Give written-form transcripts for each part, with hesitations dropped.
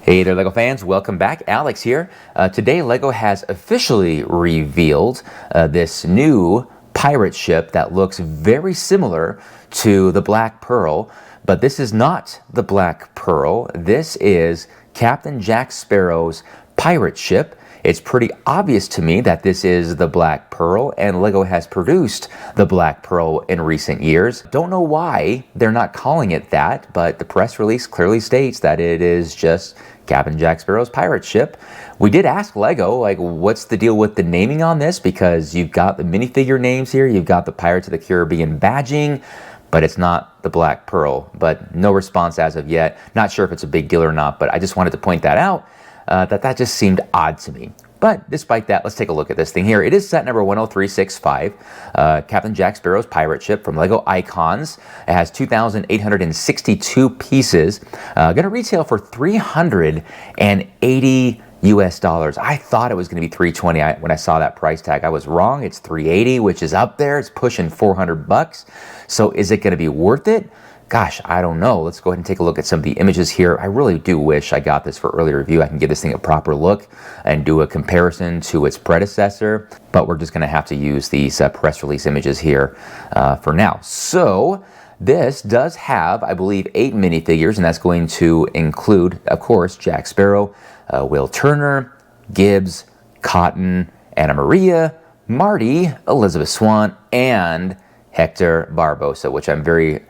Hey there, LEGO fans. Welcome back. Alex here. Today, LEGO has officially revealed this new pirate ship that looks very similar to the Black Pearl, but this is not the Black Pearl. This is Captain Jack Sparrow's pirate ship. It's pretty obvious to me that this is the Black Pearl, and LEGO has produced the Black Pearl in recent years. Don't know why they're not calling it that, but the press release clearly states that it is just Captain Jack Sparrow's pirate ship. We did ask LEGO, like, what's the deal with the naming on this? Because you've got the minifigure names here, you've got the Pirates of the Caribbean badging, but it's not the Black Pearl. But no response as of yet. Not sure if it's a big deal or not, but I just wanted to point that out. That just seemed odd to me. But despite that, let's take a look at this thing here. It is set number 10365, Captain Jack Sparrow's pirate ship from LEGO Icons. It has 2,862 pieces. Going to retail for $380 US. I thought it was going to be $320 when I saw that price tag. I was wrong. It's $380, which is up there. It's pushing 400 bucks. So is it going to be worth it? Gosh, I don't know. Let's go ahead and take a look at some of the images here. I really do wish I got this for early review. I can give this thing a proper look and do a comparison to its predecessor, but we're just going to have to use these press release images here for now. So this does have, I believe, 8 minifigures, and that's going to include, of course, Jack Sparrow, Will Turner, Gibbs, Cotton, Anna Maria, Marty, Elizabeth Swann, and Hector Barbosa, which I'm very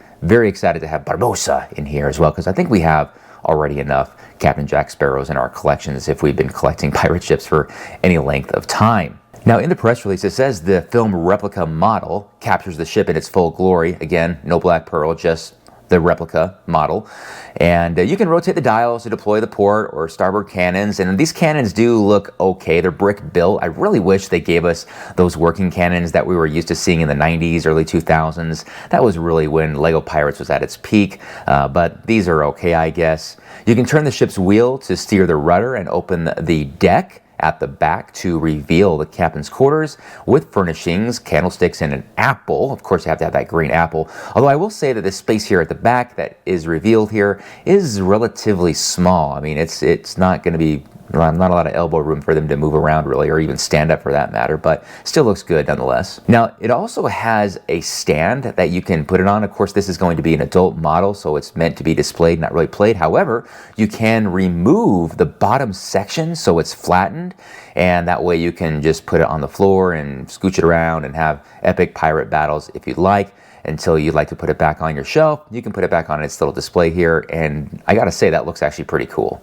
excited to have Barbosa in here as well, because I think we have already enough Captain Jack Sparrows in our collections if we've been collecting pirate ships for any length of time. Now, in the press release, it says the film replica model captures the ship in its full glory. Again, no Black Pearl, just the replica model. And you can rotate the dials to deploy the port or starboard cannons, and these cannons do look okay. They're brick built. I really wish they gave us those working cannons that we were used to seeing in the 90s, early 2000s. That was really when LEGO Pirates was at its peak, but these are okay, I guess. You can turn the ship's wheel to steer the rudder and open the deck at the back to reveal the captain's quarters with furnishings, candlesticks, and an apple. Of course, you have to have that green apple. Although I will say that this space here at the back that is revealed here is relatively small. I mean, it's not going to be not a lot of elbow room for them to move around really, or even stand up for that matter, but still looks good nonetheless. Now, it also has a stand that you can put it on. Of course, this is going to be an adult model, so it's meant to be displayed, not really played. However, you can remove the bottom section so it's flattened, and that way you can just put it on the floor and scooch it around and have epic pirate battles if you'd like. Until you'd like to put it back on your shelf, you can put it back on its little display here, and I gotta say, that looks actually pretty cool.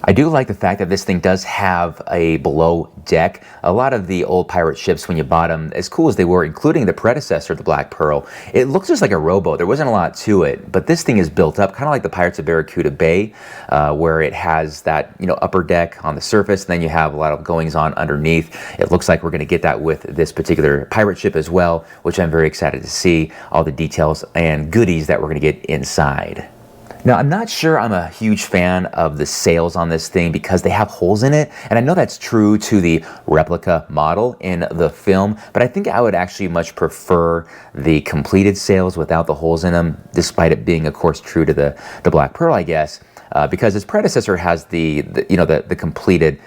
I do like the fact that this thing does have a below deck. A lot of the old pirate ships, when you bought them, as cool as they were, including the predecessor, the Black Pearl, it looks just like a rowboat. There wasn't a lot to it, but this thing is built up kind of like the Pirates of Barracuda Bay, where it has that, upper deck on the surface, and then you have a lot of goings on underneath. It looks like we're going to get that with this particular pirate ship as well, which I'm very excited to see all the details and goodies that we're going to get inside. Now, I'm not sure I'm a huge fan of the sails on this thing because they have holes in it, and I know that's true to the replica model in the film, but I think I would actually much prefer the completed sails without the holes in them, despite it being, of course, true to the Black Pearl, I guess, because its predecessor has the completed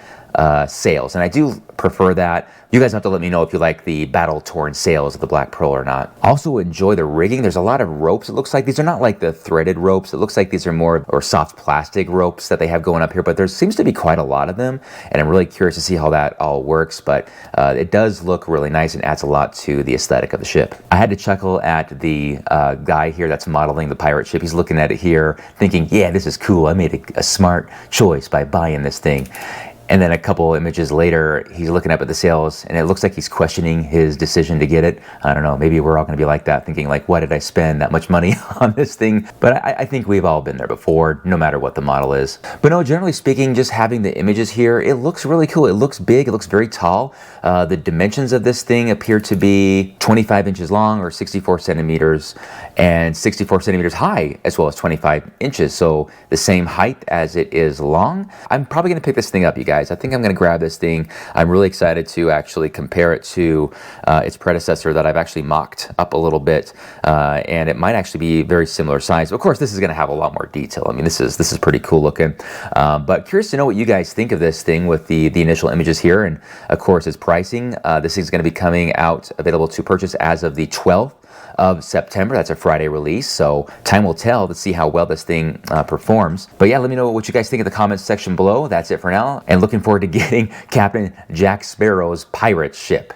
sails, and I do prefer that. You guys have to let me know if you like the battle-torn sails of the Black Pearl or not. Also enjoy the rigging. There's a lot of ropes. It looks like these are not like the threaded ropes. It looks like these are more or soft plastic ropes that they have going up here, but there seems to be quite a lot of them, and I'm really curious to see how that all works, but it does look really nice and adds a lot to the aesthetic of the ship. I had to chuckle at the guy here that's modeling the pirate ship. He's looking at it here thinking, yeah, this is cool. I made a smart choice by buying this thing. And then a couple images later, he's looking up at the sails, and it looks like he's questioning his decision to get it. I don't know, maybe we're all going to be like that, thinking like, why did I spend that much money on this thing? But I think we've all been there before, no matter what the model is. But no, generally speaking, just having the images here, it looks really cool. It looks big, it looks very tall. The dimensions of this thing appear to be 25 inches long, or 64 centimeters, and 64 centimeters high, as well as 25 inches. So the same height as it is long. I'm probably going to pick this thing up, you guys. guys. I think I'm going to grab this thing. I'm really excited to actually compare it to its predecessor that I've actually mocked up a little bit, and it might actually be very similar size. Of course, this is going to have a lot more detail. I mean, this is pretty cool looking. But curious to know what you guys think of this thing with the initial images here, and of course its pricing. This is going to be coming out available to purchase as of the 12th of September. That's a Friday release, so time will tell to see how well this thing performs. But yeah, let me know what you guys think in the comments section below. That's it for now, and looking forward to getting Captain Jack Sparrow's pirate ship.